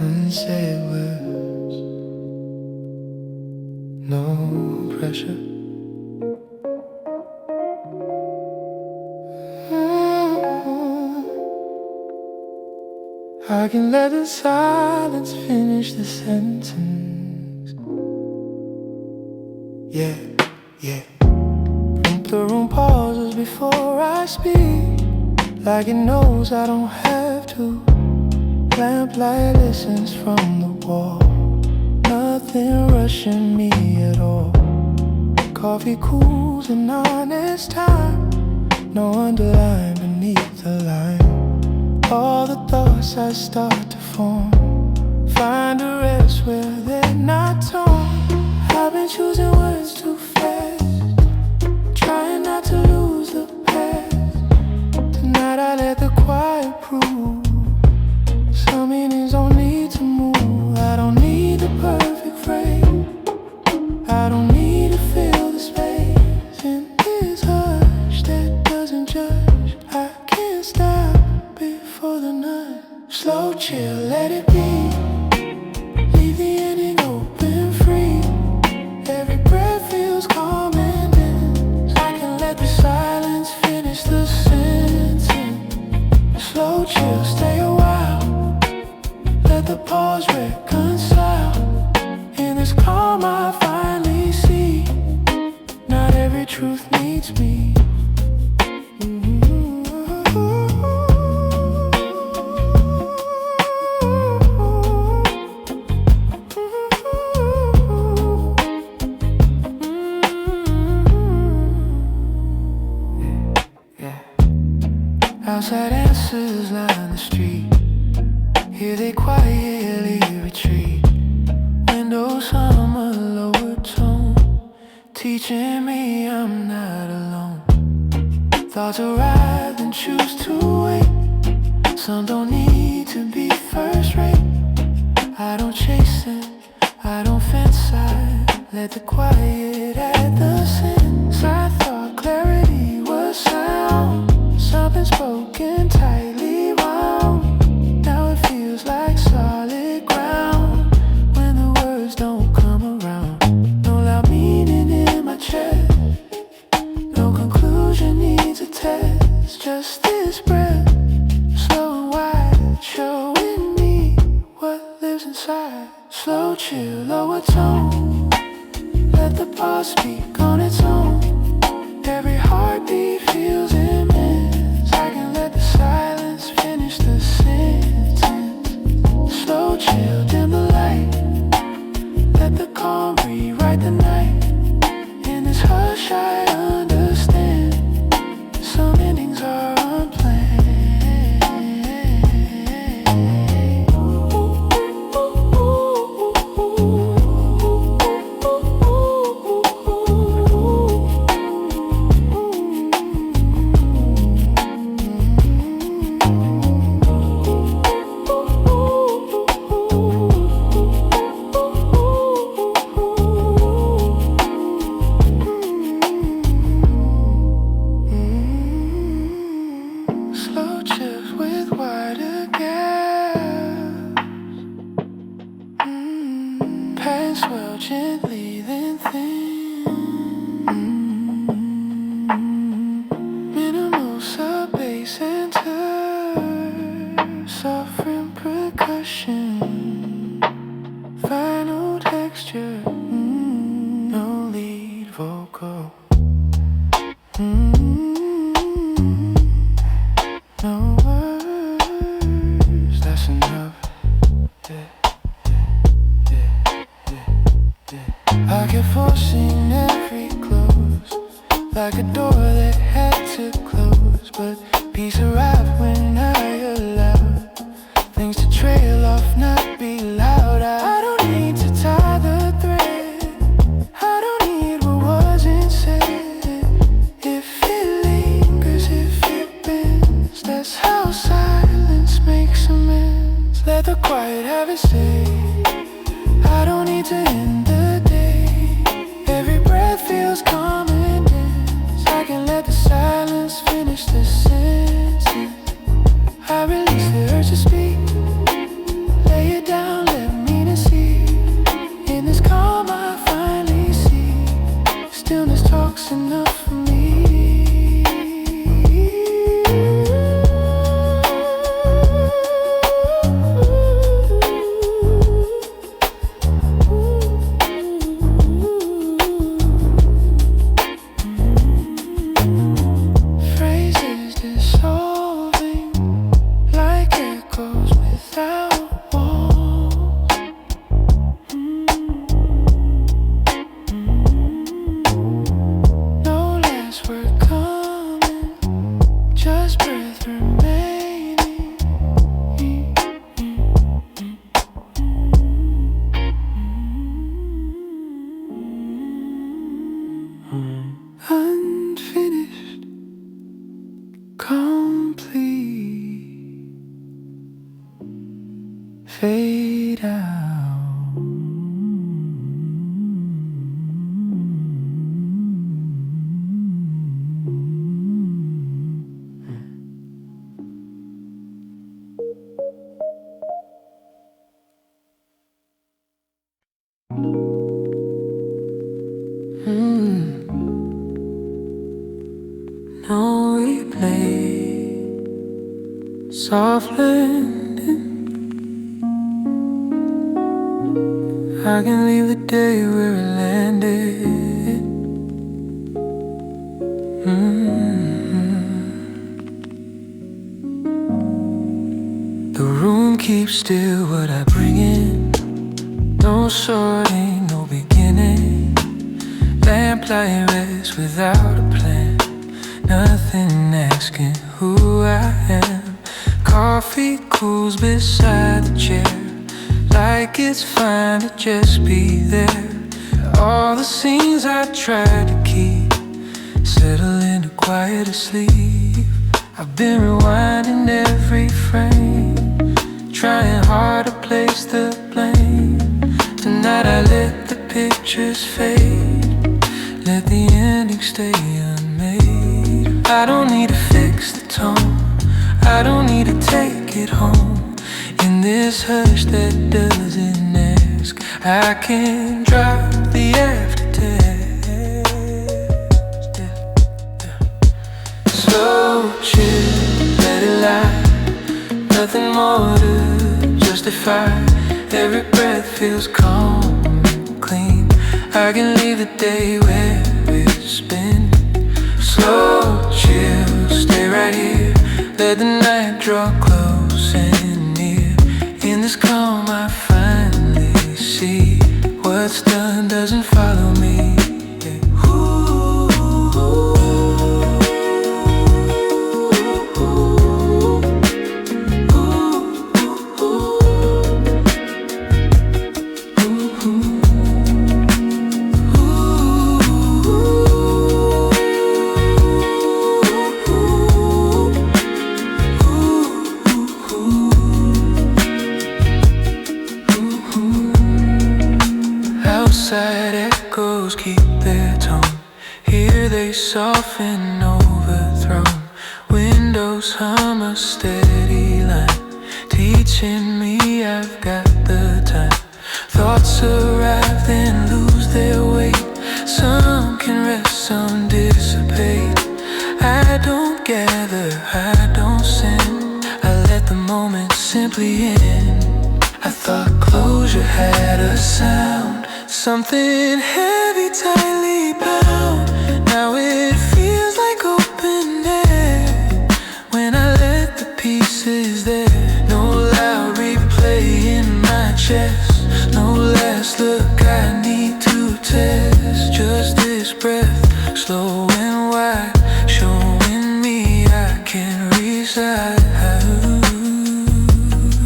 Unsaid words, no pressure. I can let the silence finish the sentence. Yeah, yeah. The room pauses before I speak, like it knows I don't have to. Lamplight listens from the wall, nothing rushing me at all. Coffee cools in honest time, no underline beneath the line. All the thoughts I start to form find a rest where they're not torn. I've been choosing words too fast, trying not to lose the past. Tonight I let the quiet prove some meanings don't need to move. I don't need the perfect phrase, I don't need to fill the space in this hush that doesn't judge. I can't stop before the night. Slow chill, let it be. Leave the ending open, free. Every breath feels calm and dense. I can let the silence finish the sentence. Slow chill, stay a while. Let the pause reconcile. In this calm I finally see, not every truth needs me. Outside answers line the street, here they quietly retreat. Windows hum a lower tone, teaching me I'm not alone. Thoughts arrive and choose to wait. Some don't need to be first rate. I don't chase it, I don't fence, I let the quiet add the sense. I thought clarity was sound, something spoken tightly wound. Now it feels like solid ground when the words don't come around. No loud meaning in my chest, no conclusion needs a test. Just this breath, slow and wide, showing me what lives inside. Slow chill, lower tone, let the pause speak on its own. Every heartbeat feels immense. I can let the silence finish the sentence. Slow chill, dim the light, let the calm rewrite the night. In this hush I understand, some endings are unplanned. Slow chills with wider gaps, pain swell gently then thin. Minimal sub bass enter, suffering percussion, final texture, no lead vocal. No words, that's enough. I kept forcing every close, like a door that had to close. But peace arrived when I allowed things to trail off, not be loud. I don't need to tie the thread, I don't need what wasn't said. If it lingers, if it bends, that's how silence makes amends. Let the quiet have its say, I don't need to end the day. Every breath feels calm and dense. I can let the silence finish the sentence. on replay. Soft landing, I can leave the day where it landed. The room keeps still what I bring in. No sorting, no beginning. Lamplight rests without a plan. Nothing asking who I am. Coffee cools beside the chair, like it's fine to just be there. All the scenes I tried to keep settle into quiet asleep. I've been rewinding every frame, trying hard to place the blame. Tonight I let the pictures fade, let the ending stay unmade. I don't need to fix the tone, I don't need to take it home. In this hush that doesn't ask, I can drop the aftertaste. Slow chill, let it lie. Nothing more to justify. Every breath feels calm and clean. I can leave the day where it's been. Slow chill, stay right here. Let the night draw close and near. In this calm I finally see what's done doesn't follow me. Outside echoes keep their tone. Here they soften, overthrown. Windows hum a steady line, teaching me I've got the time. Thoughts arrive then lose their weight. Some can rest, some dissipate. I don't gather, I don't send. I let the moment simply end. I thought closure had a sound, something heavy, tightly bound. Now it feels like open air when I let the pieces there. No loud replay in my chest, no last look I need to test. Just this breath, slow and wide, showing me I can reside.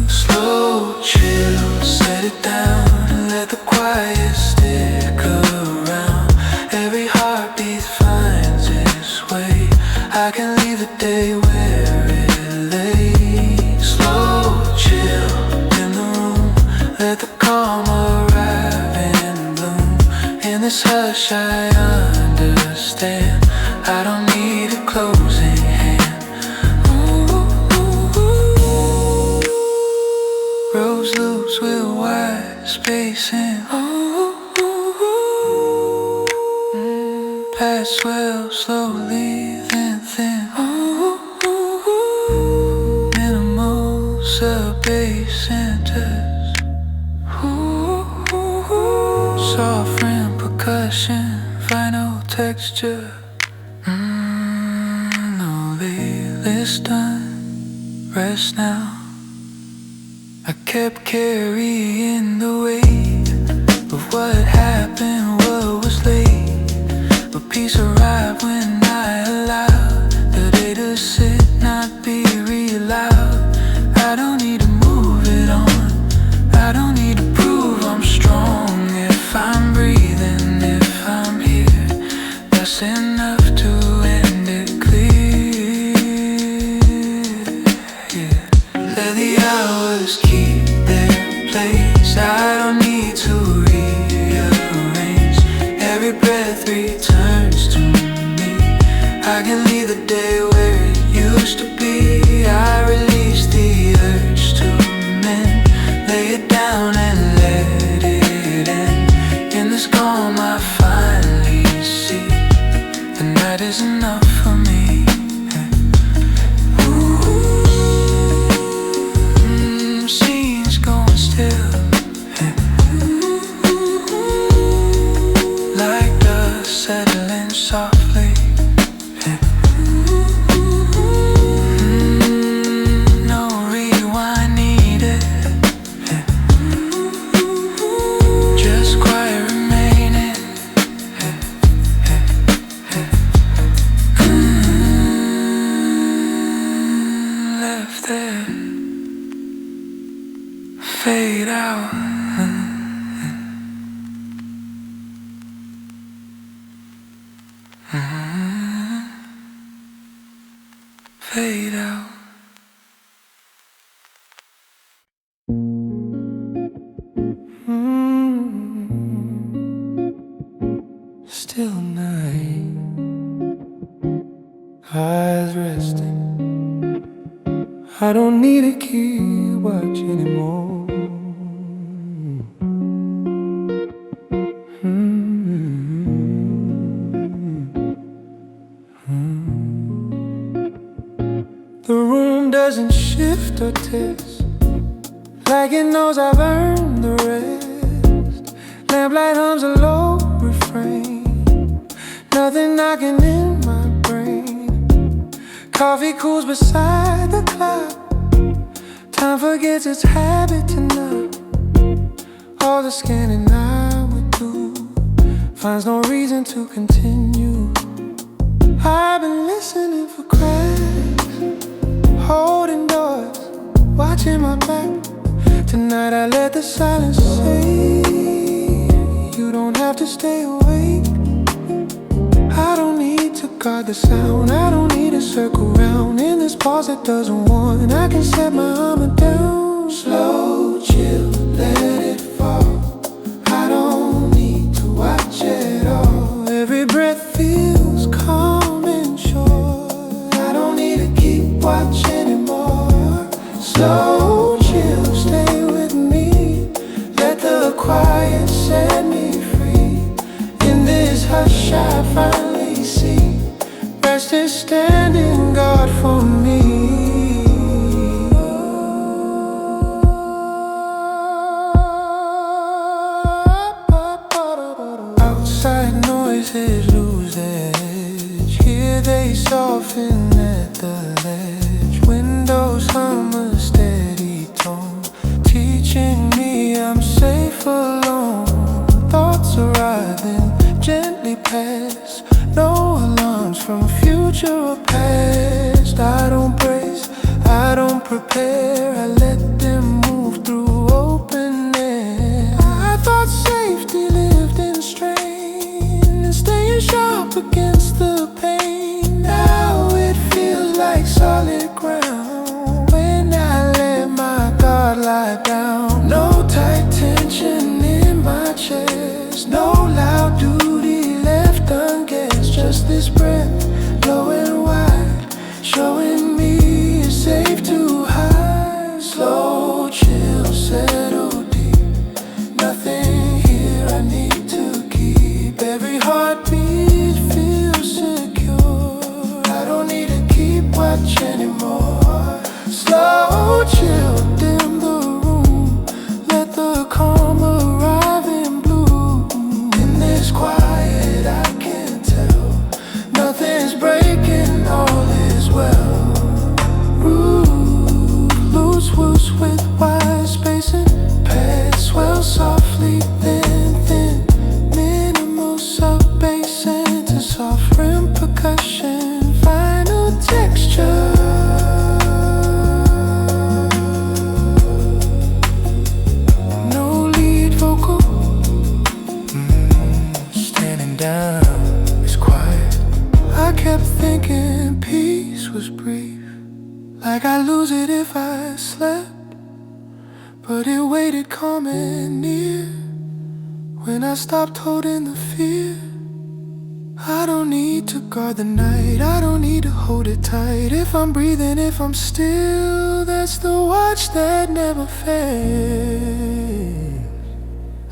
Slow chill, set it down and let the quiet stick around. Every heartbeat finds its way. I can leave the day where it lay. Slow chill, dim the room, let the calm arrive and bloom. In this hush I understand, I don't need a closing hand. Rose loops with wide spacing. Pass swell slowly then thin. Minimal sub-bass centers. Soft rim percussion, vinyl texture. No playlist done, rest now. I kept carrying the weight of what happened, what was late. But peace arrived when I allowed the day to sit, not be reallowed. I don't need to move it on, I don't need to prove I'm strong. If I'm breathing, if I'm here, that's enough to end it clear. Yeah. Let the hours keep their place, I don't need to rearrange. Every breath returns to me, I can leave the day where it used to be. I release the urge to mend, lay it down and let it end. In this calm I finally see the night is enough for me. out. Fade out. Still night, eyes resting. I don't need to keep watch anymore. The room doesn't shift or test, like it knows I've earned the rest. Lamplight hums a low refrain, nothing knocking in my brain. Coffee cools beside the clock, time forgets its habit to nod. All the scanning I would do finds no reason to continue. I've been listening for cracks, holding doors, watching my back. Tonight I let the silence say, you don't have to stay awake. I don't need to guard the sound, I don't need to circle round. In this pause that doesn't want, I can set my armor down. Slow, chill, let it fall. I don't need to watch at all. Every breath feels calm and sure. I don't need to keep watch anymore. Slow, chill, stay with me. Let the quiet set me free. In this hush I finally see rest is standing guard for me. Outside noises lose their edge, here they soften at the ledge. Windows hum a steady tone, teaching me I'm safe alone. Thoughts arriving gently pass, no alarms from future or past. I don't brace, I don't prepare, I let them move through open air. I thought safety lived in strain and staying sharp against the pain. Now it feels like solid ground when I let my guard lie down. No tight tension in my chest, no loud duty left unguessed. Just this breath, low and wide, showing me it's safe to hide. Slow, chill, settle deep, nothing here I need to keep. Every heartbeat feels secure, I don't need to keep watch anymore. Slow, chill, dim the room, let the calm arrive in bloom. In this quiet I can tell, nothing's breaking, all is well. Roof, loose woods with wide spacing, pads swell softly, then thin. Minimal sub-bass into soft rim percussion, final texture. No lead vocal, standing down is quiet. I kept thinking peace was brief, like I lose it if I slept. But it waited calm and near when I stopped holding the fear. I don't need to guard the night, I don't need to hold it tight. If I'm breathing, if I'm still, that's the watch that never fails.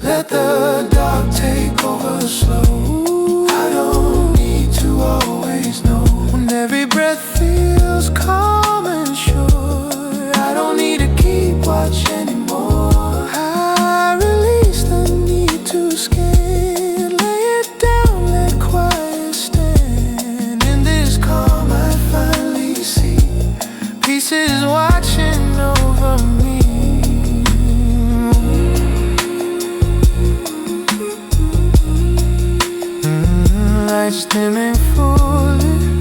Let the dark take over slow, I don't need to always know. When every breath feels calm and sure, I don't need to keep watch anymore. I release the need to scan, lay it down, let quiet stand. In this calm I finally see pieces watching over me. Lights dimming fully,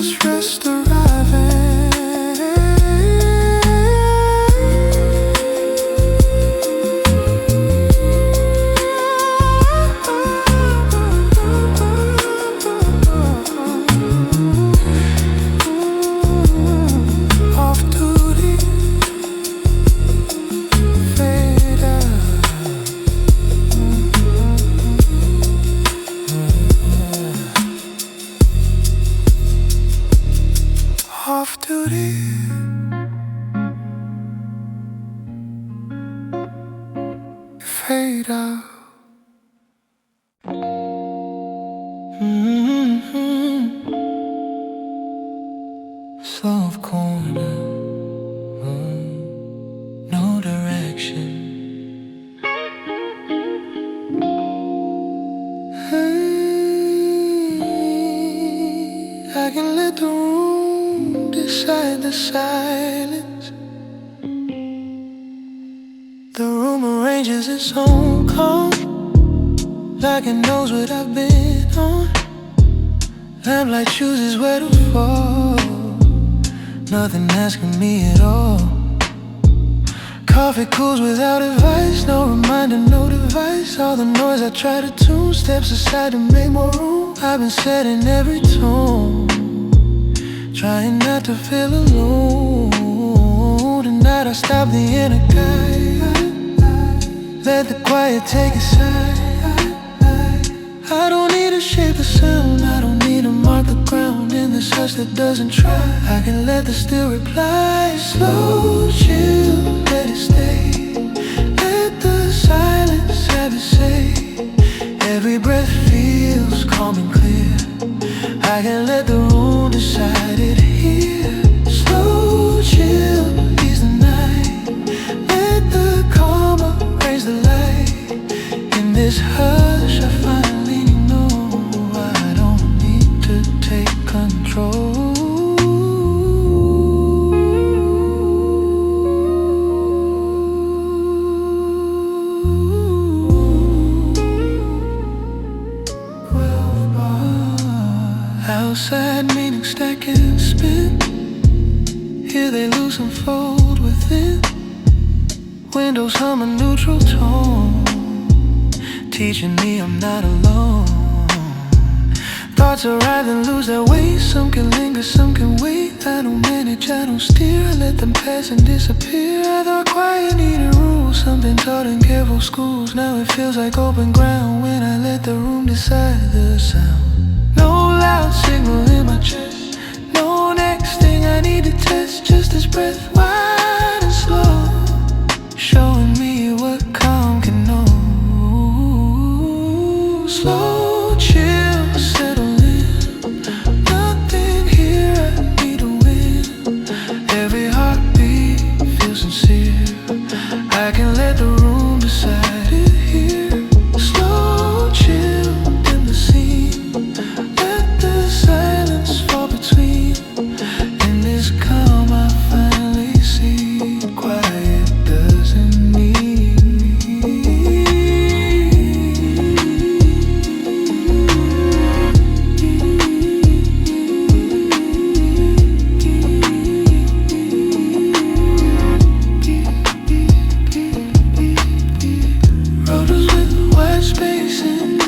just rest arriving. Off duty, fade out. Off duty, fade out. Soft corner, no direction. I can let the room decide the silence. The room arranges its own calm, like it knows what I've been on. Lamplight chooses where to fall, nothing asking me at all. Coffee cools without advice, no reminder, no device. All the noise I try to tune steps aside to make more room. I've been setting every tone, trying not to feel alone. Tonight I stop the inner guide, let the quiet take its side. I don't need to shape the sound, I don't need to mark the ground in this hush that doesn't try. I can let the still reply. Slow, chill, let it stay. Let the silence have it say. Every breath feels calm and clear. I can let the room decide it here. Slow, chill, ease the night. Let the calmer raise the light. In this hush I finally know I don't need to take control. Outside meaning stack and spin. Here they loose and fold within. Windows hum a neutral tone, teaching me I'm not alone. Thoughts arrive and lose their way. Some can linger, some can wait. I don't manage, I don't steer. I let them pass and disappear. I thought quiet needed rules, something taught in careful schools. Now it feels like open ground when I let the room decide the sound. No loud signal in my chest, no next thing I need to test. Just this breath, wide and slow, showing me what calm can know. Slow, chill, settle in. Nothing here I need to win. Every heartbeat feels sincere. I can let the room decide it here. Slow, chill, dim the scene. Let the silence fall between. In this calm I finally see quiet doesn't need rotors with wide spacing,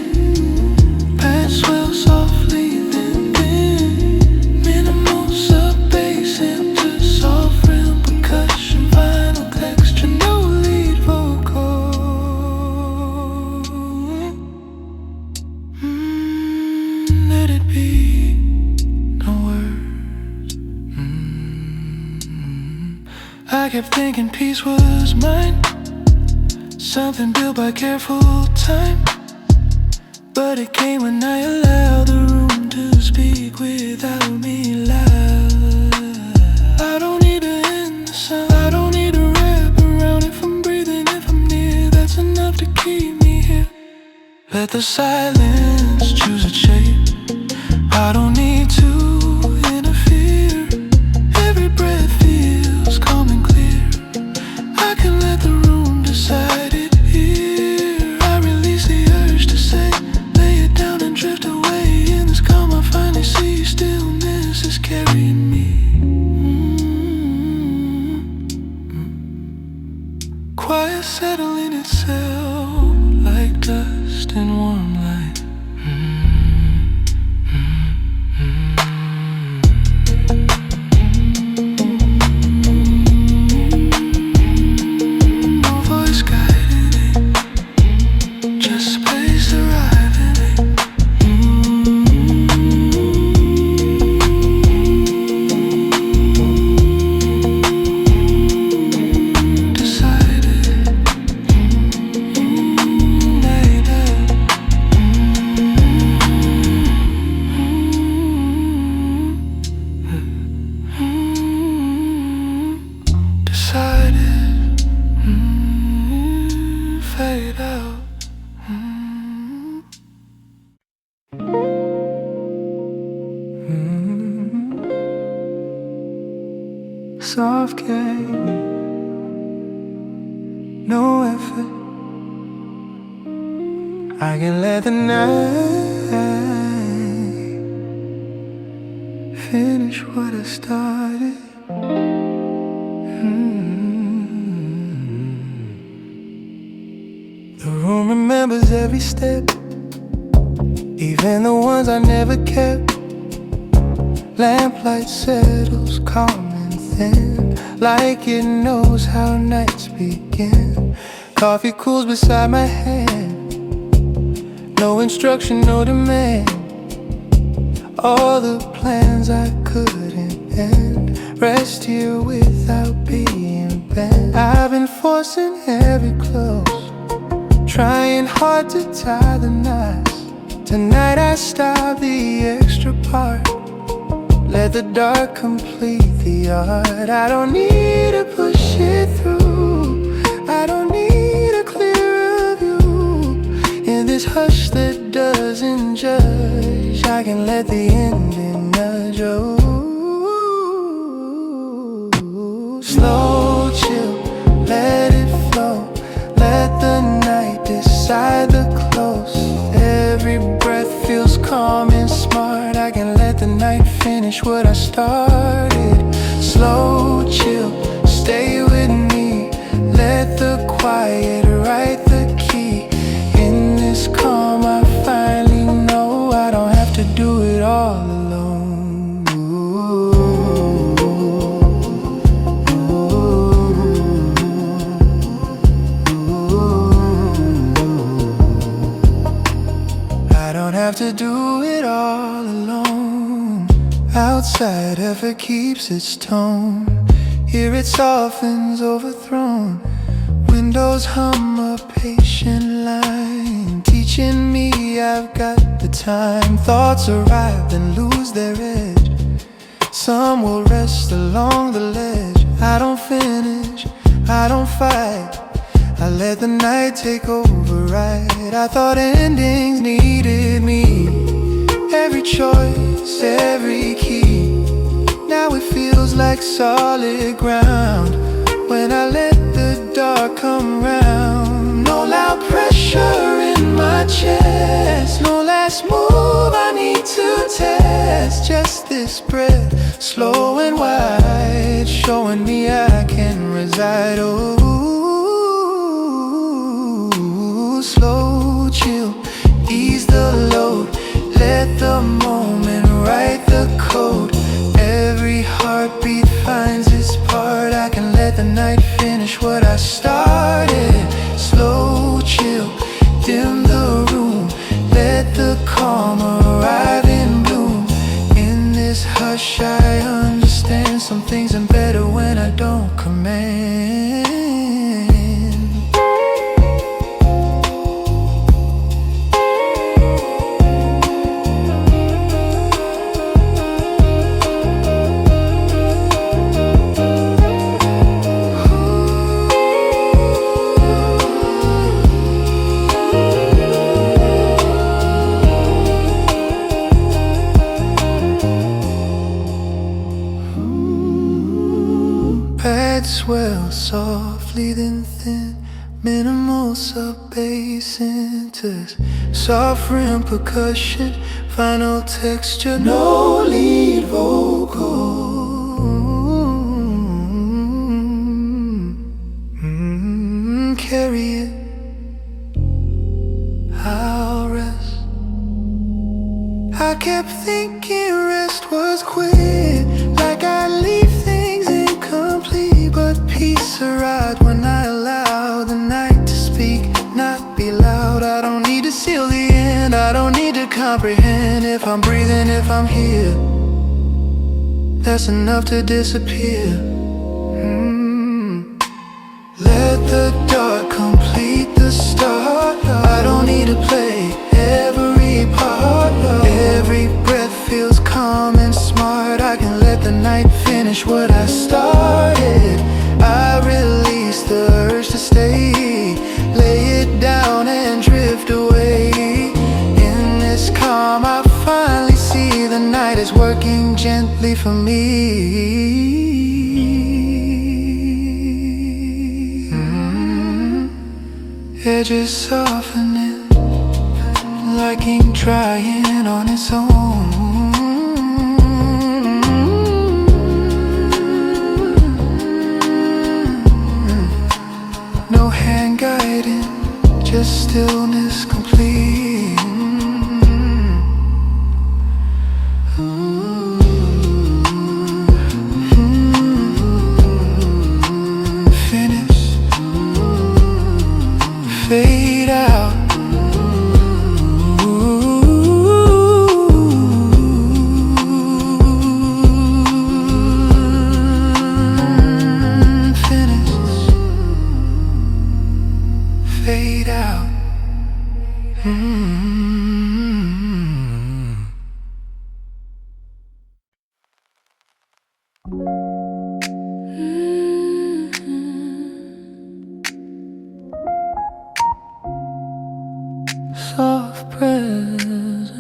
paths swell softly then minimal sub bass into soft rim percussion, final texture, no lead vocal. Let it be, no words. I kept thinking peace was mine, something built by careful time. But it came when I allowed the room to speak without me loud. I don't need to end the sound, I don't need to wrap around. If I'm breathing, if I'm near, that's enough to keep me here. Let the silence choose its shape, I don't need to interfere. Every breath feels calm and clear. I can let the room decide it here. I release the urge to say, lay it down and drift away. In this calm I finally see stillness is carrying me. Quiet settling itself like dust in warm light. No voice guiding it, just space arriving it. Fade out. Soft game, no effort. I can let the night finish what I started. The room remembers every step, even the ones I never kept. Lamplight settles calm and thin, like it knows how nights begin. Coffee cools beside my hand, no instruction, no demand. All the plans I couldn't end, rest here without being bent. I've been forcing every close, trying hard to tie the knots. Tonight I stop the extra part, let the dark complete the art. I don't need to push it through, I don't need a clearer view. In this hush that doesn't judge, I can let the ending nudge. Oh, slow chill, let it flow, let the night decide the close. Every breath feels calm and smart, I can let the night finish what I started. Slow chill, stay with me, let the quiet write the key. In this calm I finally know I don't have to do it all alone. I don't have to do it all alone. Outside effort keeps its tone, here it softens overthrown. Windows hum a patient line, teaching me I've got the time. Thoughts arrive then lose their edge, some will rest along the ledge. I don't finish, I don't fight, I let the night take override. I thought endings needed me, every choice, every key. Now it feels like solid ground when I let the dark come round. No loud pressure in my chest, no last move I need to test. Just this breath, slow and wide, showing me I can reside. Oh, slow chill, ease the load, let the moment write the code. Every heartbeat finds its part, I can let the night finish what I started. Slow chill, dim the room, let the calm arrive in bloom. In this hush I understand some things are better when I don't command. Swell softly then thin, minimal sub-bass enters, soft rim percussion, final texture, no lead vocal. if I'm here, that's enough to disappear. Let the dark complete the start. I don't need to play every part. Every breath feels calm and smart. I can let the night finish what I started. I release the urge to stay, lay it down and drift away. In this calm I finally see the night is working gently for me. Edges softening, like ink drying on its own. No hand guiding, just stillness complete. Finish, fade out. Fade out. Soft presence,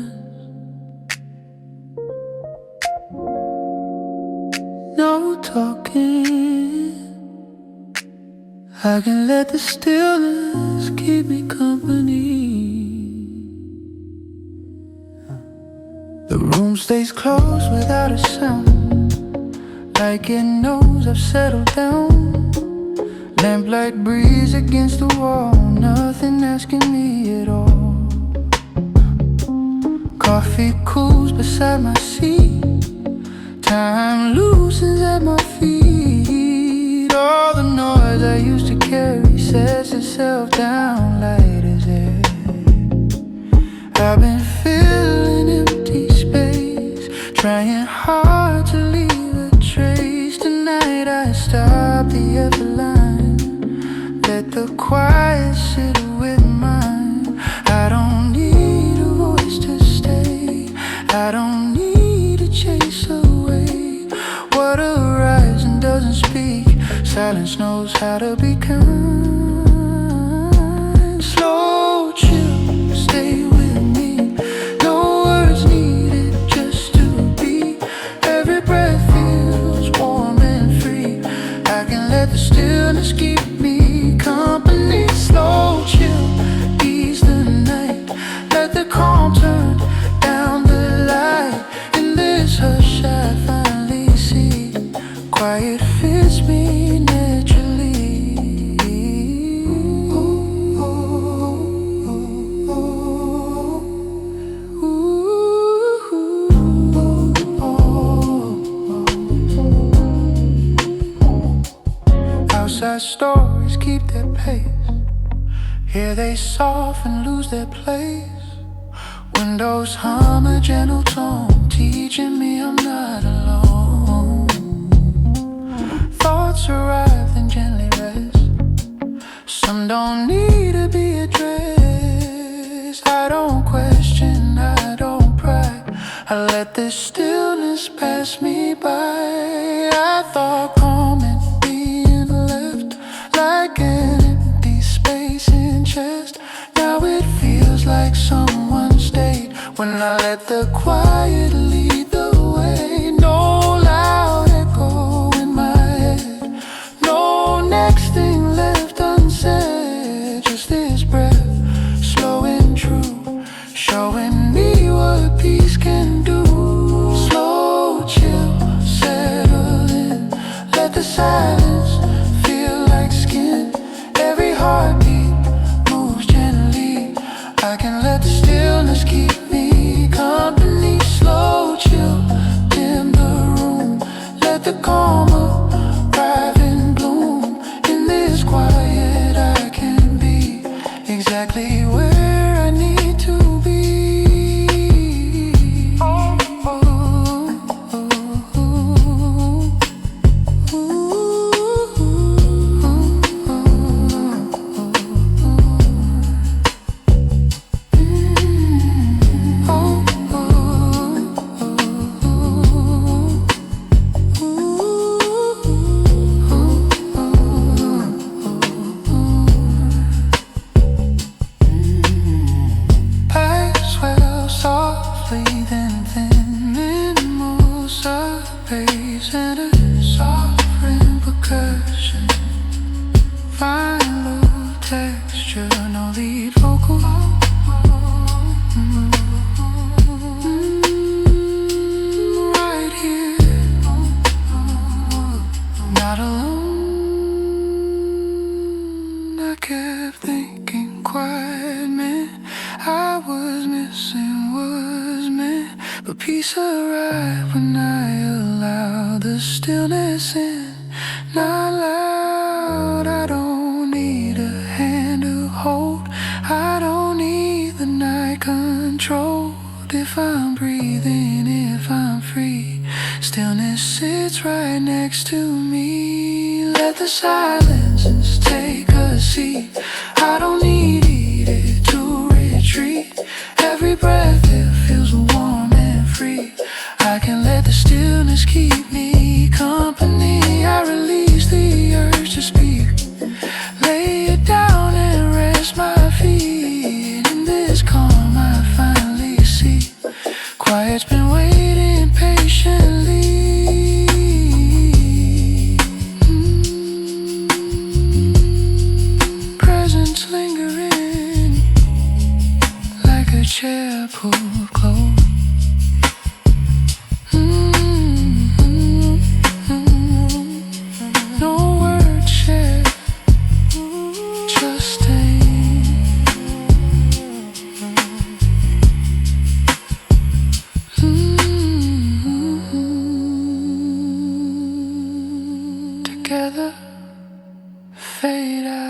no talking. I can let the stillness keep me company. The room stays closed without a sound, like it knows I've settled down. Lamplight breeze against the wall, nothing asking me at all. Coffee cools beside my seat, time loosens at my feet. All the noise I used to carry sets itself down light as air. I've been filling empty space, trying hard to leave a trace. Tonight I stop the effort line, let the quiet sit with mine. I don't need a voice to stay, I don't need to chase away what arrives and doesn't speak. Silence knows how to be kind. Slow, chill, stay with me. No words needed, just to be. Every breath feels warm and free. I can let the stillness keep me company. Slow, chill, ease the night. Let the calm turn down the light. In this hush I finally see quiet fits me naturally. Outside stories keep their pace, here they soften, lose their place. Windows hum a gentle tone, teaching me I'm not alone. Thoughts arrive then gently rest, some don't need to be addressed. I don't question, I don't pry, I let this stillness pass me by. I thought calm and being left like an empty space in chest. Now it feels like someone stayed when I let the quiet lead the way. No loud echo in my head, no next thing left unsaid. Just this breath, slow and true, showing me what peace can do. Slow, chill, settle in, let the silence feel like skin. Every heartbeat moves gently, I can let the stillness keep me company. Slow, chill, dim the room, let the calm arrive in bloom. In this quiet I can be exactly where I need to be. Oh, oh. bass and a soft rim percussion. Fine low texture, no lead vocal. Right here, not alone. I kept thinking quiet meant I was missing was meant, but peace arrived when I allowed the stillness in. Not loud, I don't need a hand to hold, I don't need the night controlled. If I'm breathing, if I'm free, stillness sits right next to me. Let the silences take a seat, I don't need it to retreat. Every breath, it feels warm and free. I can let the stillness keep me company. I release the urge to speak, lay it down and rest my feet. In this calm I finally see quiet's been waiting patiently. Presence lingering like a chair pulled close. No words shared, just staying. Together, fade out.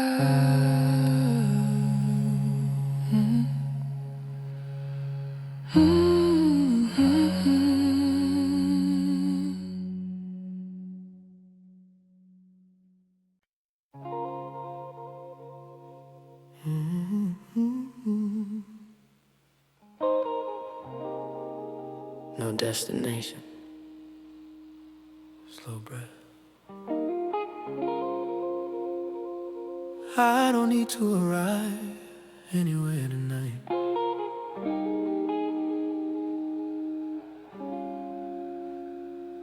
No destination. Slow breath. I don't need to arrive anywhere tonight.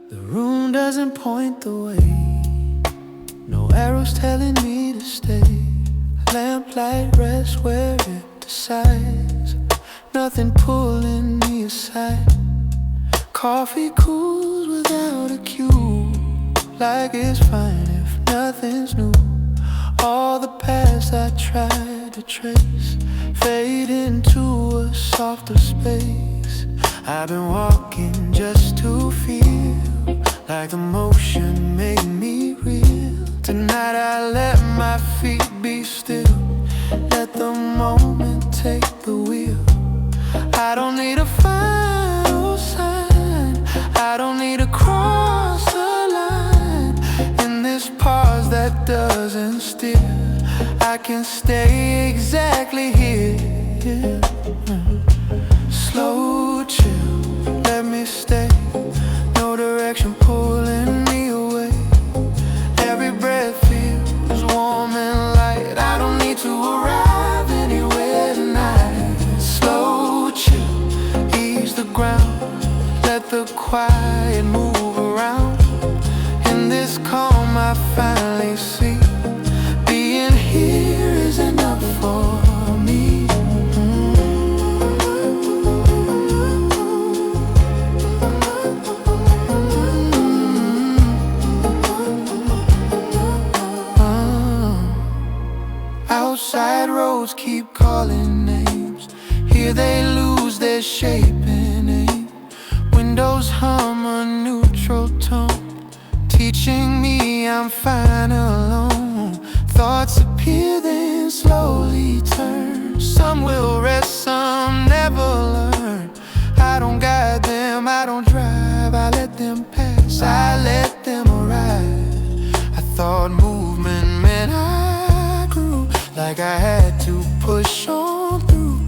The room doesn't point the way, no arrows telling me to stay. Lamplight rests where it decides, nothing pulling me aside. Coffee cools without a cue, like it's fine if nothing's new. All the past I tried to trace fade into a softer space. I've been walking just to feel like the motion made me real. Tonight I let my feet be still, let the moment take the wheel. I don't need a final sign, I don't need to cross the line. In this pause that doesn't steer, I can stay exactly here. Slow chill, let me stay, no direction pulling me away. Every breath feels warm and light, I don't need to arrive anywhere tonight. Slow chill, ease the ground, let the quiet move around. In this calm I finally see being here is enough for me. Outside roads keep calling names, here they lose their shape and aim. Windows hum a neutral tone, teaching me I'm fine alone. Thoughts appear then slowly turn, some will rest, some never learn. I don't guide them, I don't drive, I let them pass, I let them arrive. I thought movement meant I grew, like I had to push on through.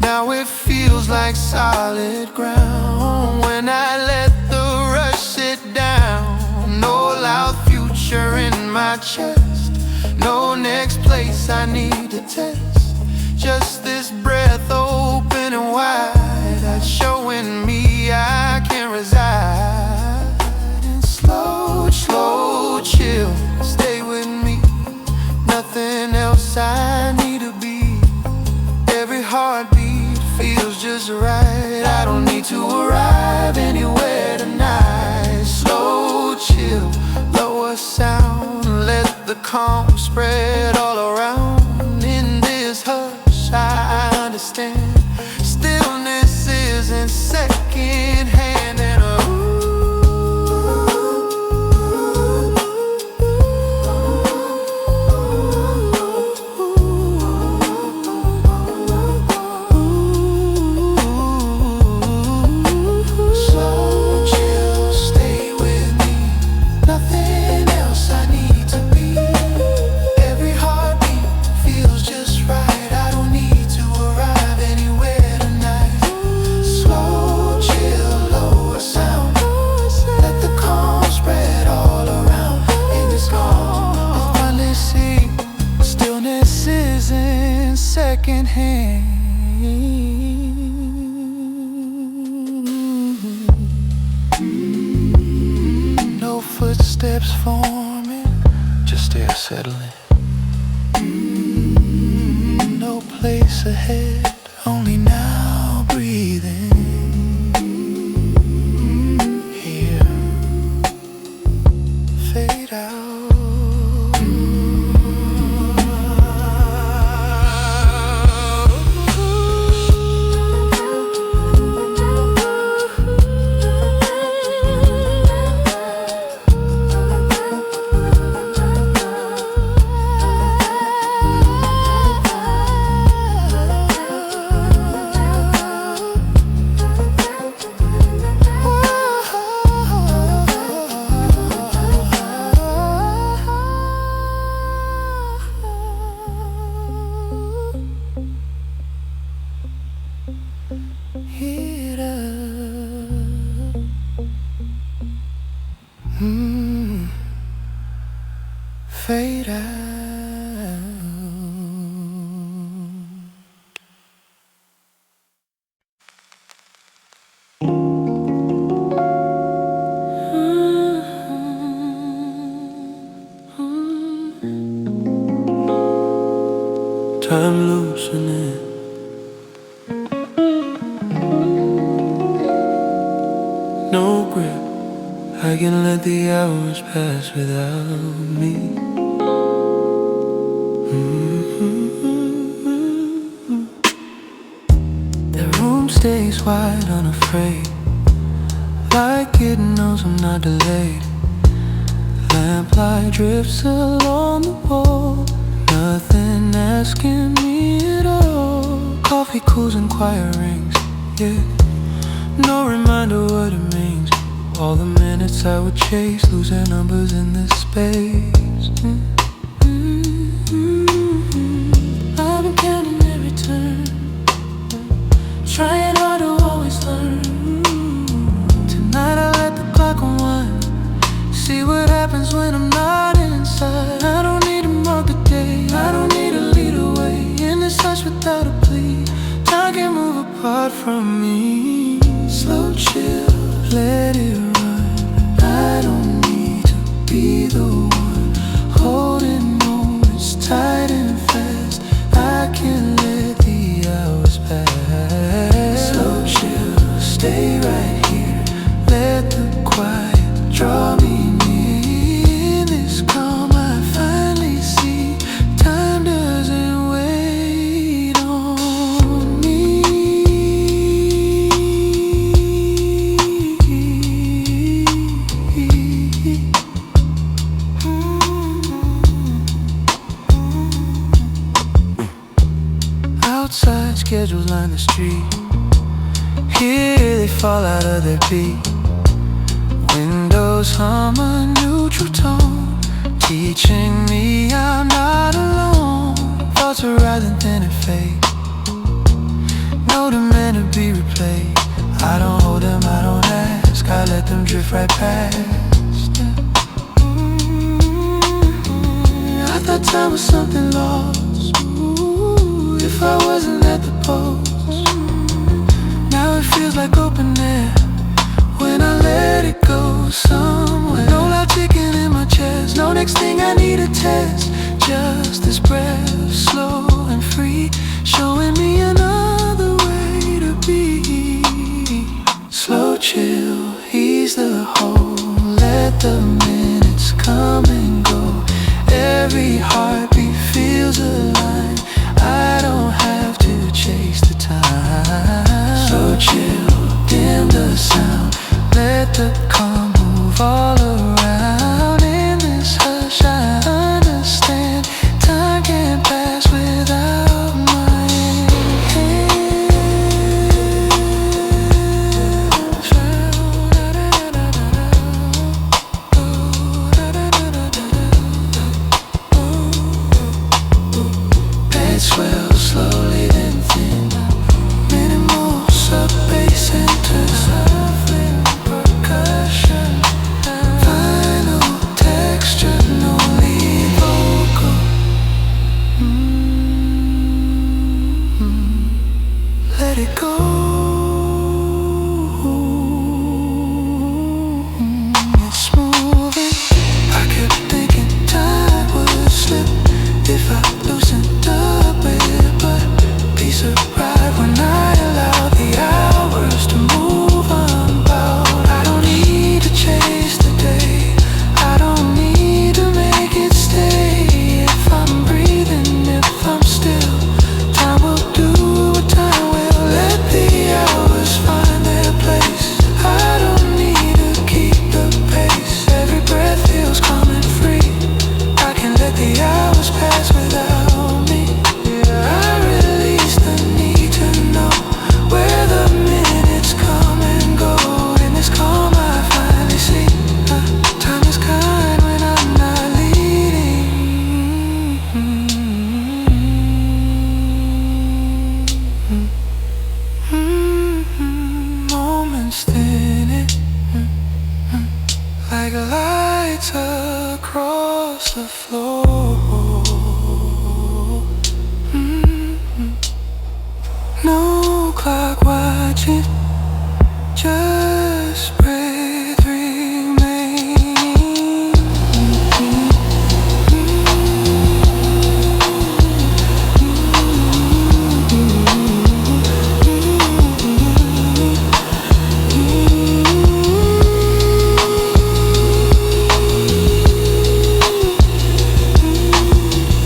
Now it feels like solid ground when I let the rush sit down. No loud future in my chest, no next place I need to test. Just this breath open and wide, that's showing me I can reside in the calm spread all around. In this hush I understand stillness isn't second hand. And slow chill, stay with me. Nothing else I need to be. Every heartbeat feels just right. I don't need to arrive anywhere tonight. Slow chill, lower sound. Let the calm spread all around. In this calm I finally see stillness isn't second hand. No footsteps forming, just air settling. No place ahead, only now breathing. Here, fade out. Hit up. Fade out. Time loosening. No grip, I can let the hours pass without me. The room stays wide, unafraid, like it knows I'm not delayed. Lamplight drifts along the wall, nothing asking me at all. Coffee cools and choir rings, yeah. No reminder what it means. All the minutes I would chase, lose their numbers in this space. I've been counting every turn, trying hard to always learn. Tonight I let the clock unwind, see what happens when I'm not inside. I don't need to mark the day, I don't need to lead away. In this hush without a plea, time can move apart from me. Slow chill, let it run. I don't need to be the one holding moments tight and fast. I can let the hours pass. Slow chill, stay right here. Let the quiet draw me near. In this calm I finally see time doesn't wait on me. Outside schedules line the street, here they fall out of their beat. Windows hum a neutral tone, teaching me I'm not alone. Thoughts are rising thin and fade, no demand to be replayed. I don't hold them, I don't ask, I let them drift right past. I thought time was something lost. If I wasn't at the post, now it feels like open air when I let it go somewhere. No loud ticking in my chest, no next thing I need to test. Just this breath, slow and free, showing me another way to be. Slow chill, ease the hole, let the minutes come and go. fall around in this hush. I understand time can't pass without my swell slowly then thin, minimal sub-bass enters, shuffling percussion, final texture, no lead vocal. Let it go. It's moving. I kept thinking time would slip if I loosened up it, but peace arrived when I allowed the hours to move about. I don't need to chase the day, I don't need to make it stay. If I'm breathing, if I'm still, time will do what time will. Let the hours find their place. I don't need to keep the pace. Every breath feels calm and free. I can let the hours pass without me. Yeah, I release the need to know where the minutes come and go. In this calm I finally see time is kind when I'm not leading. Moments thinning like lights across the floor. No clock watching, just breath remain.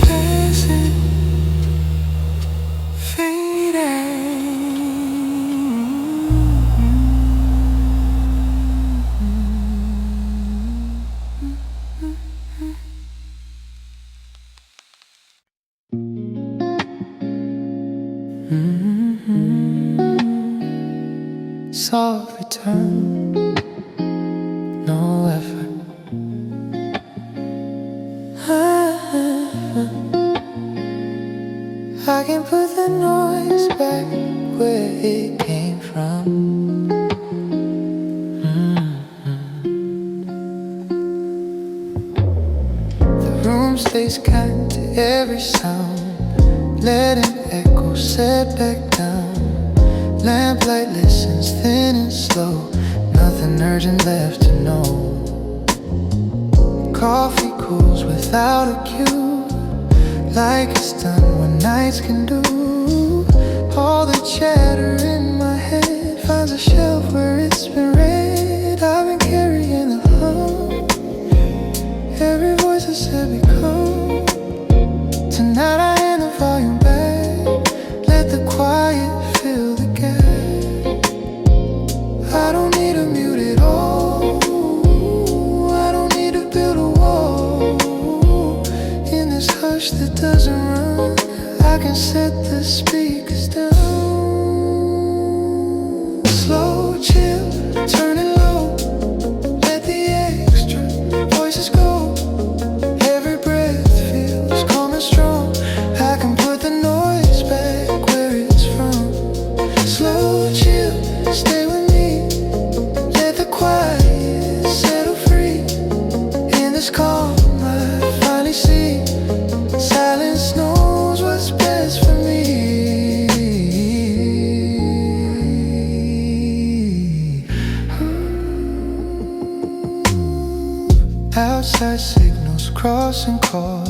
Passing, soft return, no effort. I can put the noise back where it came from. The room stays kind to every sound, letting echo set back down. Lamplight listens thin and slow, nothing urgent left to know. Coffee cools without a cue, like it's done what nights can do. All the chatter in my head finds a shelf where it's been read. I've been carrying the hum, every voice has said become. Tonight I hand the volume back, let the quiet fill the gap. I don't need to mute it all, I don't need to build a wall. In this hush that doesn't run, I can set the speakers down. Slow, chill, turn it low, let the extra voices go. Every breath feels calm and strong, I can put the noise back where it's from. Slow, chill, stay with me, let the quiet settle free. In this calm I finally see, silence knows what's best for me. Outside signals cross and call,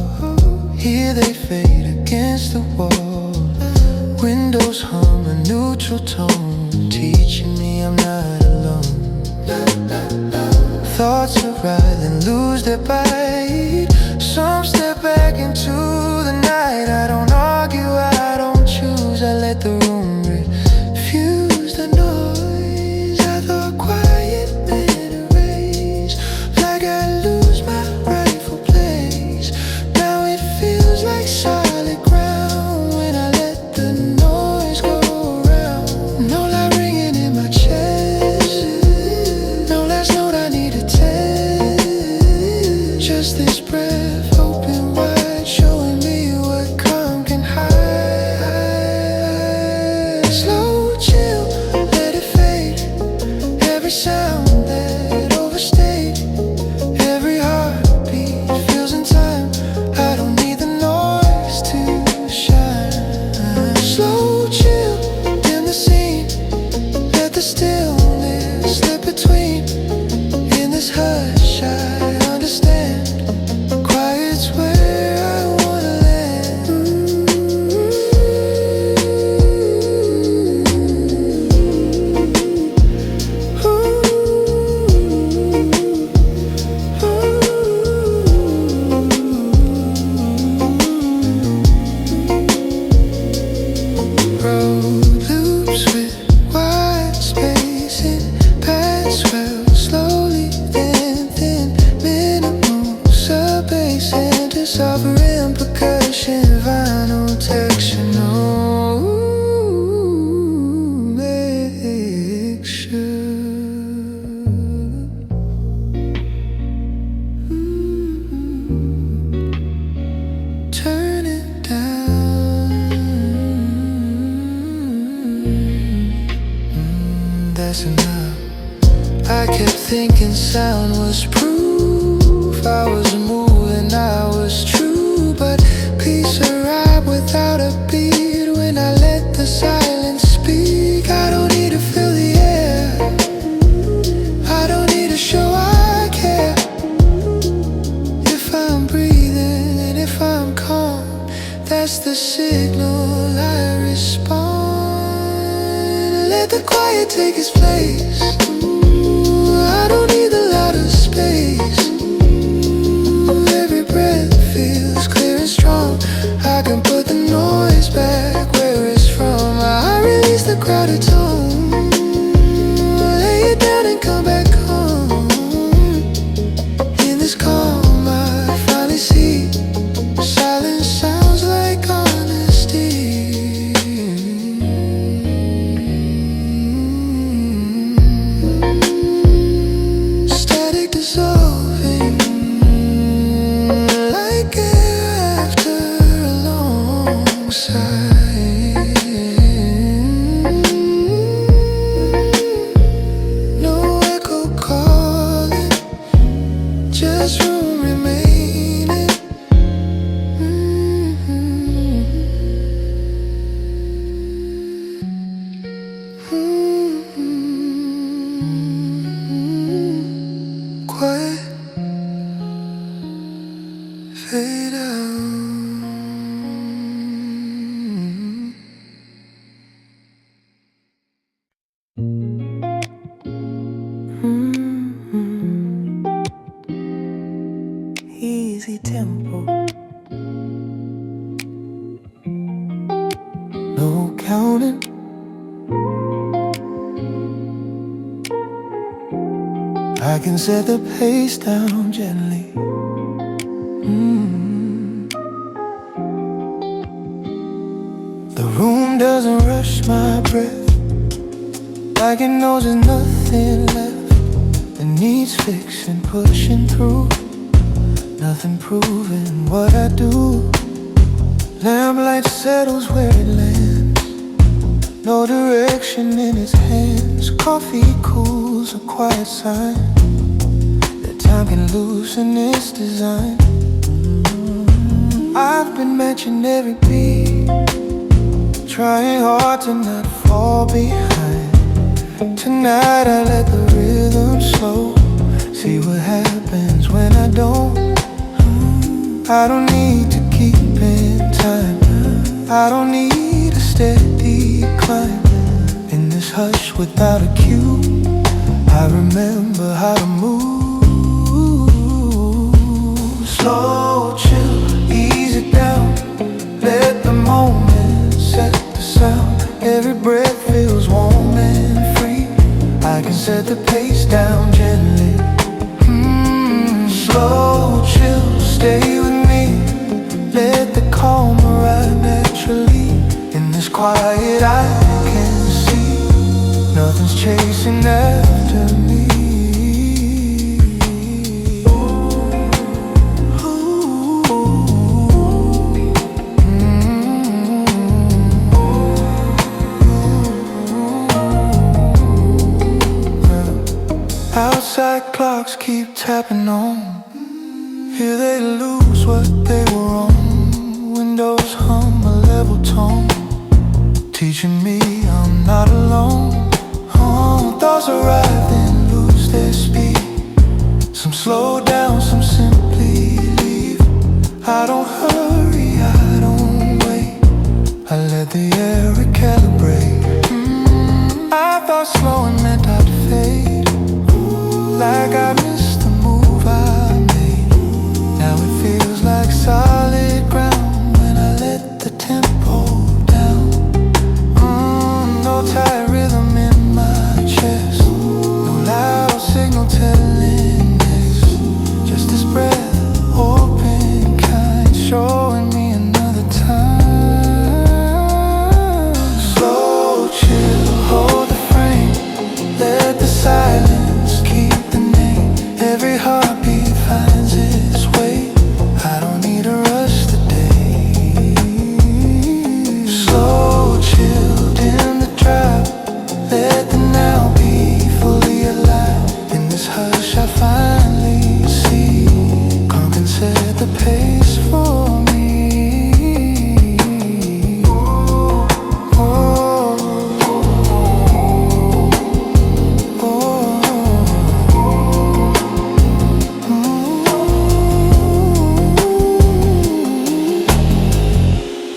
here they fade against the wall. Windows hum a neutral tone, teaching me I'm not alone. Thoughts arrive and lose their bite, some step back into the night. I don't argue, I don't choose, I let the room refuse the noise. I thought quiet meant erase Just this breath, open wide, showing me what calm can hide. Slow chill, let it fade. Every sound that overstayed, every heartbeat feels in time. I don't need the noise to shine. Slow chill, dim the scene, let the stillness slip between. In this hush I understand, quiet's where I wanna land. Road loops with wide space and paths swell slowly, then thin, minimal sub-bass into sovereign percussion, vinyl texture, no mixture. Turn it down. That's enough. I kept thinking sound was proof. I was moving, I was true, but peace arrived without a beat when I let the silence speak. I don't need to fill the air, I don't need to show I care. If I'm breathing and if I'm calm, that's the signal I respond. Let the quiet take its place. I don't need the louder space. Every breath feels clear and strong. I can put the noise back where it's from. I release the crowded tone, lay it down and come back home. In this calm I finally see silence sounds like honesty. Static dissolving like air after a long sigh. No echo calling, just room remaining. Quiet, fade out. Easy tempo, no counting. I can set the pace down gently. The room doesn't rush my breath, like it knows there's nothing left that needs fixing, pushing through. Nothing proving what I do. Lamplight settles where it lands, no direction in its hands. Coffee cools, a quiet sign that time can loosen its design. I've been matching every beat, trying hard to not fall behind. Tonight I let the rhythm slow, see what happens when I don't. I don't need to keep in time, I don't need a steady climb. In this hush without a cue, I remember how to move. Slow, chill, ease it down, let the moment set the sound. Every breath feels warm and free, I can set the pace down gently. Slow, chill, stay with me, let the calm arrive naturally. In this quiet I can see, nothing's chasing after me. clothes, what they were on. Windows hum a level tone, teaching me I'm not alone. Oh, thoughts arrive then lose their speed. Some slow down, some simply leave. I don't hurry, I don't wait. I let the air recalibrate. I thought slowing meant I'd fade, like I missed the move I made. Now it feels like solid ground when I let the tempo down. No tight rhythm in my chest, no loud signal telling this. Just this breath, open kind, showing me another time. Slow, chill, hold the frame, let the silence keep the name. Every heartbeat finds its way. I don't need to rush the day. Slow, chill, dim the drive, let the now be fully alive. In this hush I finally see, calm can set the pace for me.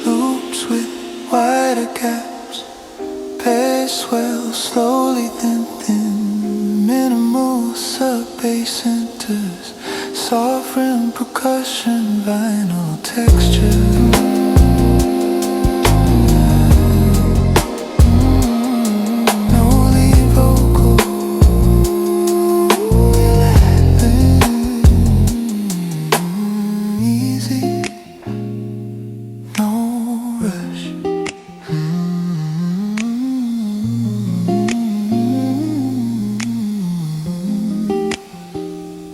Loops with wider gaps, pace well, slowly then thin. Minimal sub-bass centers, soft rim percussion, vinyl texture. No lead vocal, easy, no rush.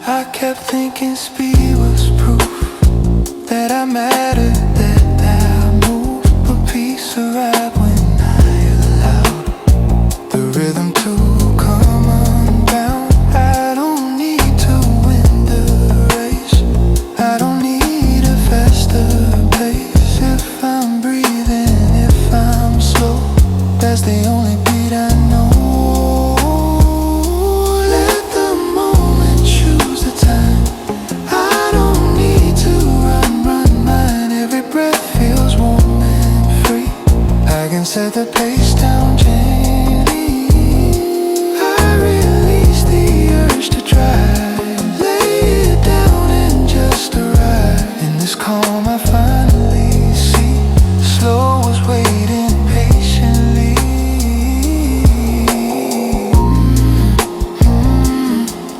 I kept thinking speed was proof that I mattered, that I moved. But peace arrived when I allowed the rhythm to come unbound. I don't need to win the race, I don't need a faster pace. If I'm breathing, if I'm slow, that's the only beat I know. Let the moment choose the time. I don't need to run mine. Every breath feels warm and free. I can set the pace down gently. I release the urge to drive, lay it down and just arrive. In this calm I finally see, slow was waiting patiently.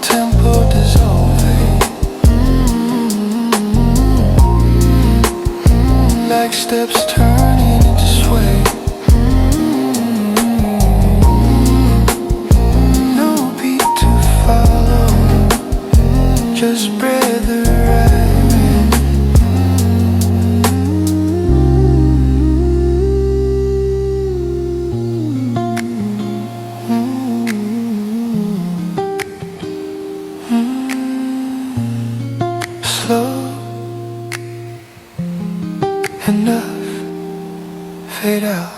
Tempo dissolving, like steps turning into sway. No beat to follow, just breath arriving. Slow enough, fade out.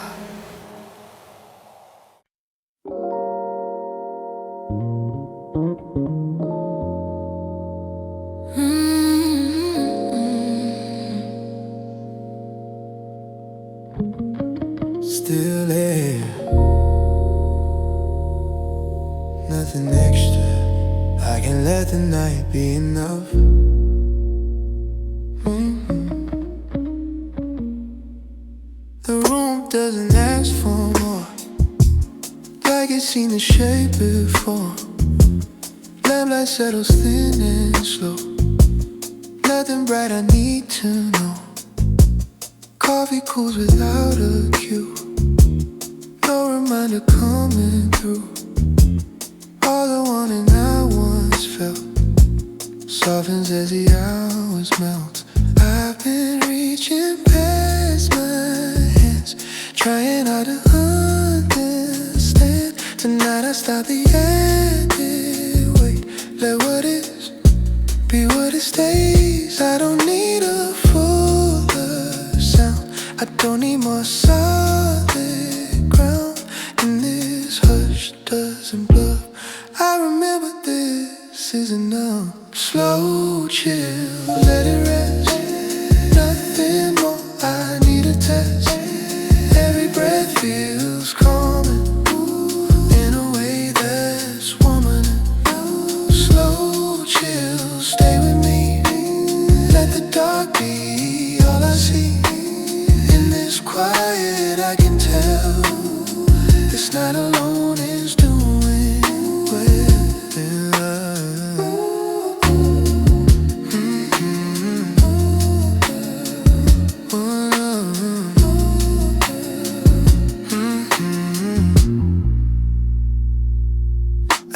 Still here, nothing extra. I can let the night be enough. The room doesn't ask for more, like it's seen the shape before. Lamplight settles thin and slow, nothing bright I need to know. Coffee cools without a cue, no reminder coming through. All the wanting I once felt softens as the hours melt. I've been reaching past my hands, trying hard to understand. Tonight I stop the edit, wait, let what is be what it these days I don't need a fuller sound. I don't need more solid ground. And this hush doesn't bluff. I remember this is enough. Slow chill, let it rest. Nothing more, I need a test. Every breath feels calming in a way that's warming. Slow chill, stay with me. Let the dark be all I see. In this quiet I can tell this night alone is doing well.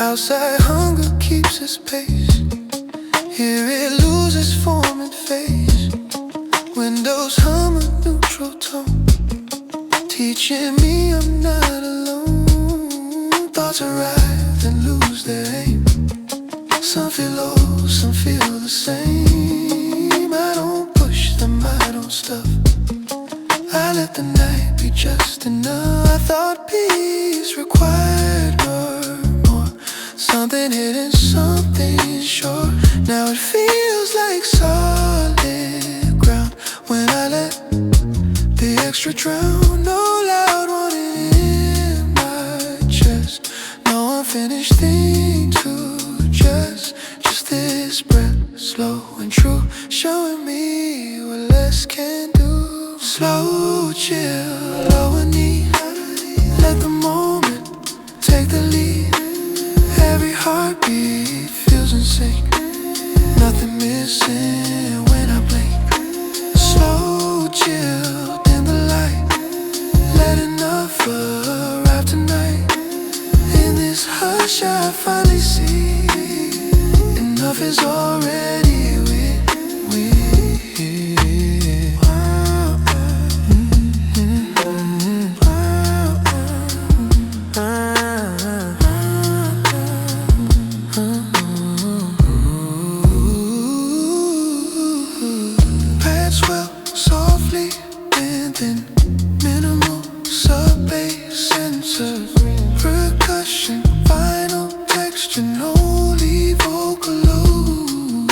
Outside hunger keeps its pace. Here it loses form and face. Windows hum a neutral tone, teaching me I'm not alone. Thoughts arrive and lose their aim. Some feel low, some feel the same. I don't push them, I don't stuff. I let the night be just enough. I thought peace required more. Something hidden, something sure. Now it feels like solid ground when I let the extra drown. No loud one in my chest. No unfinished thing to just this breath, slow and true, showing me what less can do. Slow chill, low a knee. Let the moment take the lead. Every heartbeat feels in sync. Nothing missing when I blink. Slow chill, dim the light. Let enough arrive tonight. In this hush I finally see enough is already with. Swell softly and then minimal sub-bass sensors, percussion, final texture, no lead vocal load.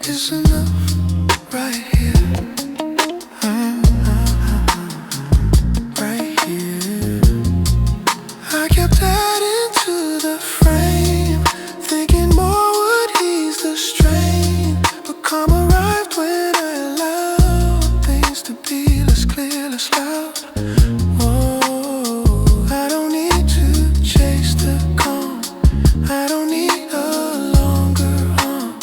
It's enough right here, right here. I kept adding to the frame, thinking more would ease the strain. But calm arrived when I allowed things to be less clear, less loud. Oh, I don't need to chase the calm. I don't need a longer hum.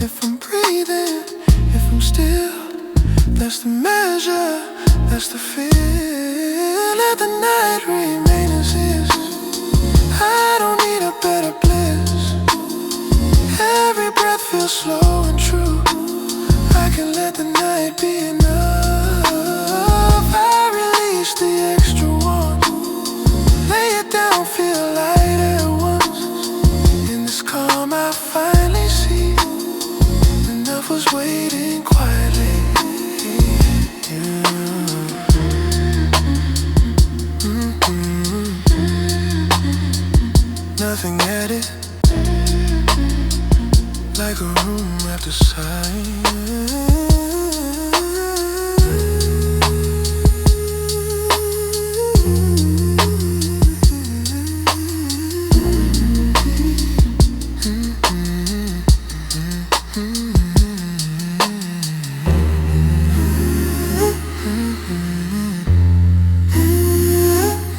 If I'm breathing, if I'm still, that's the measure, that's the feel. Let the night remain as is. I don't need a better bliss. Every breath feels slow and true. I can let the night be enough. I release the extra one. Lay it down, feel light at once. In this calm I finally see enough was waiting quietly. Nothing added, like a room after silence.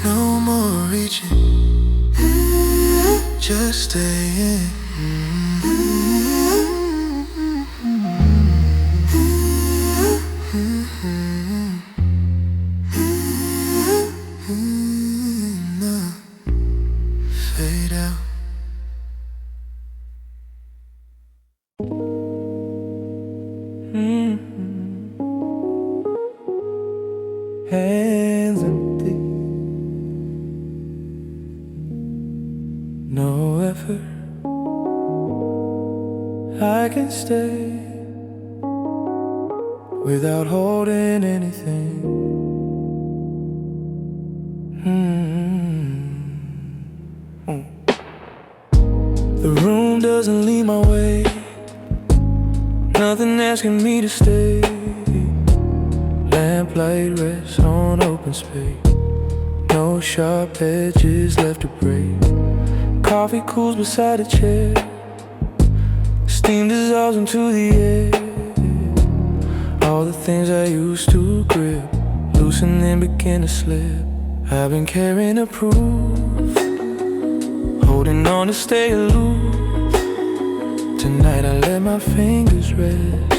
No more reaching, just staying. Fade out. Hands empty, no effort, I can stay without holding anything. The room doesn't lean my way, nothing asking me to stay. Lamplight rests on open space, no sharp edges left to break. Coffee cools beside a chair, steam dissolves into the air. All the things I used to grip loosen and begin to slip. I've been carrying a proof, holding on to stay aloof. Tonight I let my fingers rest,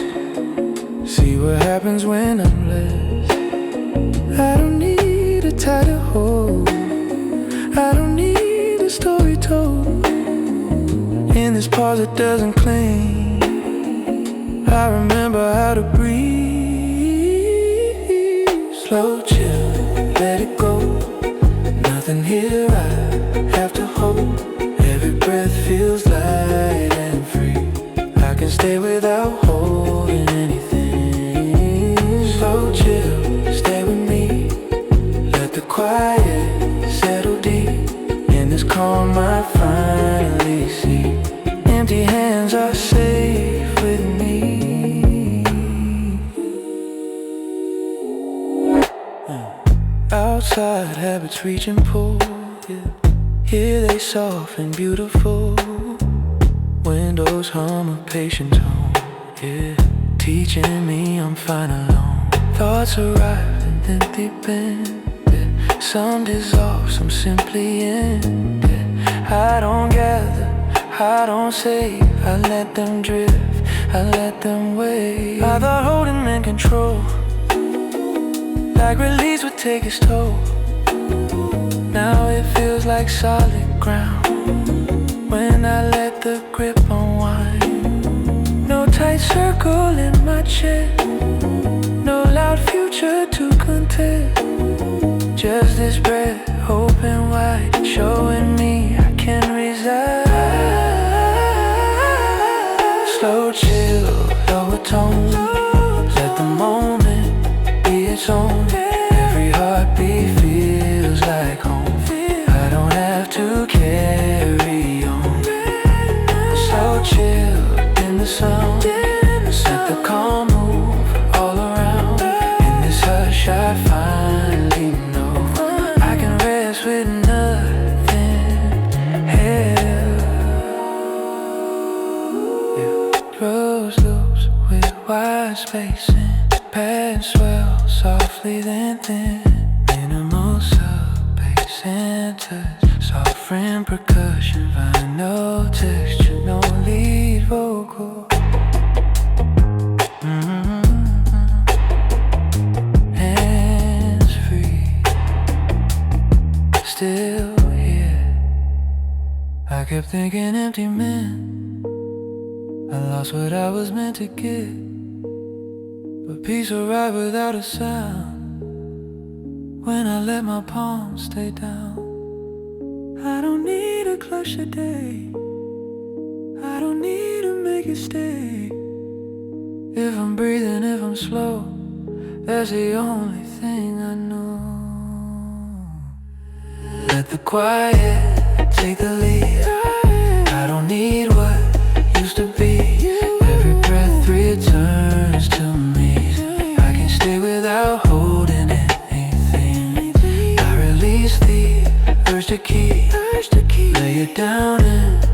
see what happens when I'm less. I don't need a tighter hold, I don't need a story told. In this pause that doesn't cling, I remember how to breathe. Slow chill, let it go. Nothing here I have to hold. Every breath feels light and free. I can stay without holding anything. Slow chill, stay with me. Let the quiet settle deep. In this calm I finally see empty hands are safe with me. Outside habits reach and pull, yeah. Here they soft and beautiful. Windows hum a patient tone, yeah. Teaching me I'm fine alone. Thoughts arrive and then deep in, yeah. Some dissolve, some simply end, yeah. I don't gather, I don't say, I let them drift, I let them wait. I thought holding in control, like release would take its toll. Now it feels like solid ground when I let the grip unwind. No tight circle in my chest, no loud future to contest. Just this breath, open wide, showing me I can reside. Slow chill, lower tone, let the moment be its own. Every heartbeat feels like home. I don't have to carry on. So chill in the sound, let the calm move all around. In this hush I finally know I can rest with nothing held. Yeah. Rose loose with wide spacing, patterns swell softly then thin. Minimal sub-bass and touch, soft-frame percussion, vinyl texture, no lead vocal. Hands free, still here. I kept thinking empty men, I lost what I was meant to get. But peace arrived without a sound when I let my palms stay down. I don't need a clutch today, I don't need to make it stay. If I'm breathing, if I'm slow, that's the only thing I know. Let the quiet take the lead, I don't need what used to be. Every breath returns to me. I can stay without holding anything. I release the urge to keep, lay it down and